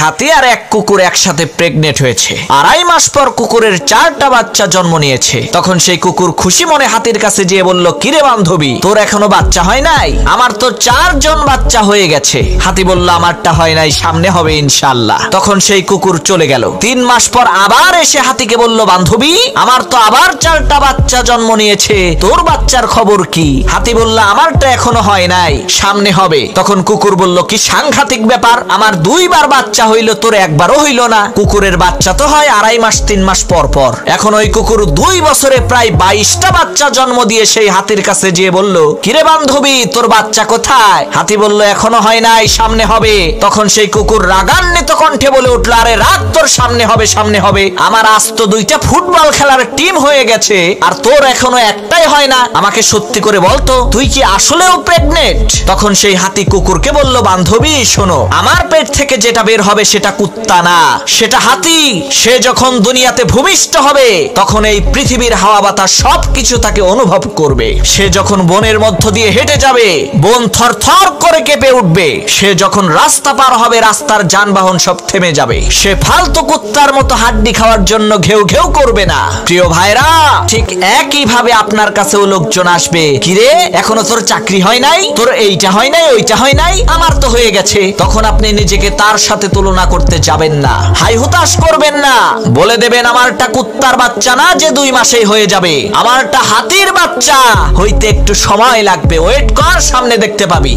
হাতি আর এক কুকুর একসাথে প্রেগনেন্ট হয়েছে। 2.5 মাস পর কুকুরের 4টা বাচ্চা জন্ম নিয়েছে। তখন সেই কুকুর খুশি মনে হাতির কাছে গিয়ে বলল, কিরে বান্ধবী, তোর এখনো বাচ্চা হয় নাই? আমার তো 4 জন বাচ্চা হয়ে গেছে। হাতি বলল, আমারটা হয় নাই, সামনে হবে ইনশাআল্লাহ। তখন সেই কুকুর চলে গেল। 3 মাস পর আবার এসে হাতিকে বলল, বান্ধবী, আমার তো আবার 4টা বাচ্চা জন্ম নিয়েছে, তোর বাচ্চার খবর কি? হাতি বলল, আমারটা এখনো হয় নাই, সামনে হবে। তখন কুকুর বলল, কি সাংঘাতিক ব্যাপার, আমার 2 বার বাচ্চা হইল, তোর একবারও হইল না। কুকুরের বাচ্চা তো হয় 2.5 মাস 3 মাস পর পর। এখন ওই কুকুর 2 বছরে প্রায় 22টা বাচ্চা জন্ম দিয়ে সেই হাতির কাছে গিয়ে বলল, কিরে বান্ধবী, তোর বাচ্চা কোথায়? হাতি বলল, এখনো হয় নাই, সামনে হবে। তখন সেই কুকুর রাগান্বিত কণ্ঠে বলে উঠল, আরে রাগ তোর, সামনে হবে, সামনে হবে। আমার আজ তো 2টা ফুটবল খেলার টিম হয়ে গেছে, আর তোর এখনো একটাই হয় না। আমাকে সত্যি করে বলতো, তুই কি আসলেও প্রেগনেন্ট? তখন সেই হাতি কুকুরকে বলল, বান্ধবী শোনো, আমার পেট থেকে যেটা বের হবে সেটা কুত্তা না, সেটা হাতি। সে যখন দুনিয়াতে ভূমিষ্ঠ হবে তখন এই পৃথিবীর হাওয়া বাতাস সবকিছু তাকে অনুভব করবে। সে যখন বনের মধ্য দিয়ে হেঁটে যাবে, বন থরথর করে কেঁপে উঠবে। সে যখন রাস্তা পার হবে, রাস্তার যানবাহন সব থেমে যাবে। সে ফালতু কুত্তার মতো হাড্ডি খাওয়ার জন্য ঘেউ ঘেউ করবে না। প্রিয় ভাইরা, ঠিক একই ভাবে আপনার কাছেও লোকজন আসবে, কিরে এখনো তোর চাকরি হয় নাই, তোর এইটা হয় নাই, ওইটা হয় নাই, আমার তো হয়ে গেছে। তখন আপনি নিজেকে তার সাথে তুলনা করতে যাবেন না, হাই হুতাশ করবেন না। বলে দেবেন, আমারটা কুত্তার বাচ্চা না যে 2 মাসেই হয়ে যাবে, আমারটা হাতির বাচ্চা, হইতে একটু সময় লাগবে, ওয়েট কর, সামনে দেখতে পাবি।